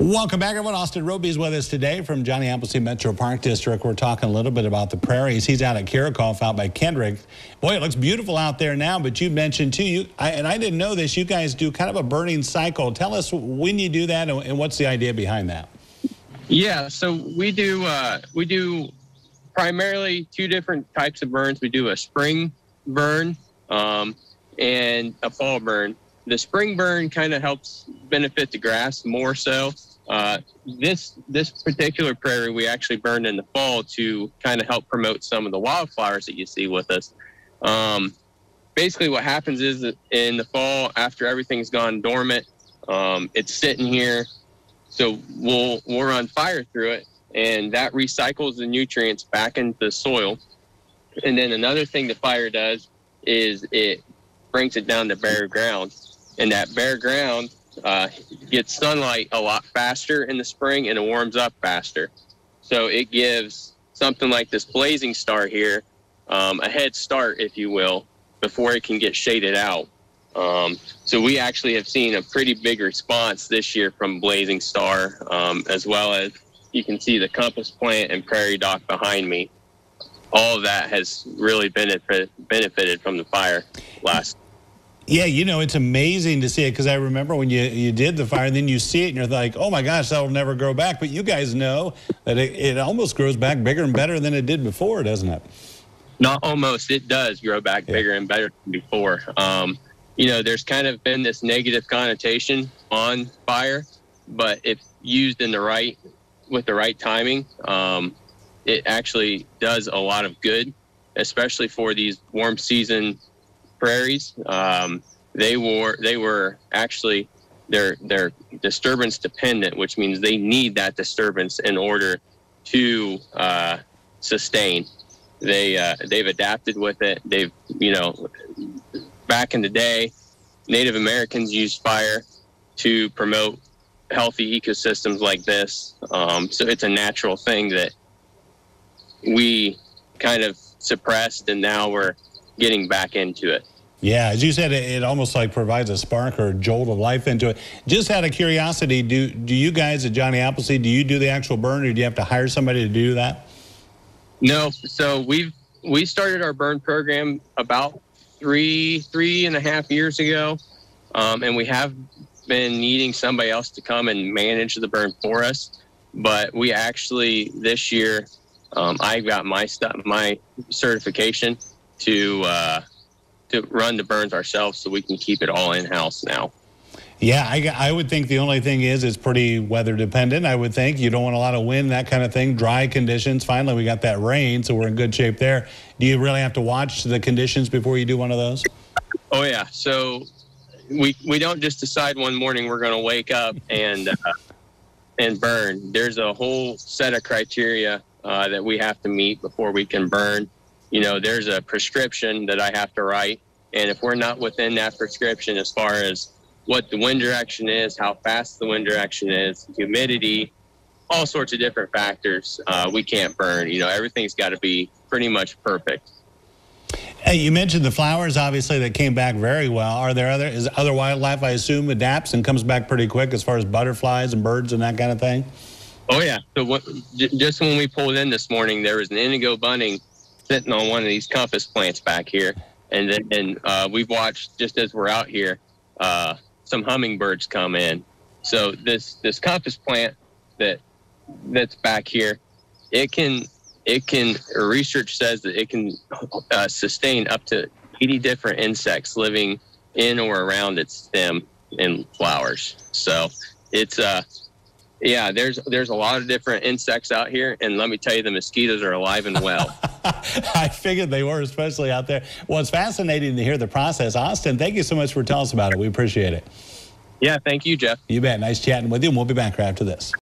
Welcome back, everyone. Austin Roby's with us today from Johnny Appleseed Metro Park District. We're talking a little bit about the prairies. He's out at Kirakoff out by Kendrick. Boy, it looks beautiful out there now, but you mentioned too, and I didn't know this, you guys do kind of a burning cycle. Tell us when you do that and what's the idea behind that? Yeah, so we do primarily two different types of burns. We do a spring burn and a fall burn. The spring burn kind of helps benefit the grass more so. This particular prairie we actually burned in the fall to kind of help promote some of the wildflowers that you see with us. Basically what happens is that in the fall, after everything's gone dormant, it's sitting here. So we'll run fire through it, and that recycles the nutrients back into the soil. And then another thing the fire does is it brings it down to bare ground. And that bare ground gets sunlight a lot faster in the spring, and it warms up faster. So it gives something like this blazing star here a head start, if you will, before it can get shaded out. So we actually have seen a pretty big response this year from blazing star, as well as you can see the compass plant and prairie dock behind me. All of that has really benefited from the fire last. Yeah, you know, it's amazing to see it, because I remember when you did the fire and then you see it and you're like, oh my gosh, that'll never grow back. But you guys know that it almost grows back bigger and better than it did before, doesn't it? Not almost, it does grow back bigger and better than before. You know, there's kind of been this negative connotation on fire, but if used in with the right timing, it actually does a lot of good, especially for these warm season prairies. They were actually they're disturbance dependent, which means they need that disturbance in order to sustain. They've adapted with it. They've, you know, back in the day, Native Americans used fire to promote healthy ecosystems like this. So it's a natural thing that we kind of suppressed, and now we're getting back into it. Yeah, as you said, it almost like provides a spark or a jolt of life into it. Just out of curiosity, do you guys at Johnny Appleseed, do you do the actual burn, or do you have to hire somebody to do that? No, so we started our burn program about three and a half years ago, and we have been needing somebody else to come and manage the burn for us. But we actually this year, I got my certification to run the burns ourselves, so we can keep it all in-house now. Yeah, I would think the only thing is it's pretty weather dependent. I would think you don't want a lot of wind, that kind of thing, dry conditions. Finally, we got that rain, so we're in good shape there. Do you really have to watch the conditions before you do one of those? Oh, yeah. So we don't just decide one morning we're going to wake up and burn. There's a whole set of criteria that we have to meet before we can burn. You know, there's a prescription that I have to write, and if we're not within that prescription as far as what the wind direction is, how fast the wind direction is, humidity, all sorts of different factors, we can't burn. You know, everything's got to be pretty much perfect. Hey, you mentioned the flowers, obviously, that came back very well. Are there other wildlife, I assume, adapts and comes back pretty quick as far as butterflies and birds and that kind of thing? Oh, yeah. So just when we pulled in this morning, there was an indigo bunting sitting on one of these compass plants back here. And then we've watched, just as we're out here, some hummingbirds come in. So this compass plant that's back here, research says that it can sustain up to 80 different insects living in or around its stem and flowers. So it's yeah, there's a lot of different insects out here, and let me tell you, the mosquitoes are alive and well. I figured they were, especially out there. Well, it's fascinating to hear the process. Austin, thank you so much for telling us about it. We appreciate it. Yeah, thank you, Jeff. You bet. Nice chatting with you, and we'll be back right after this.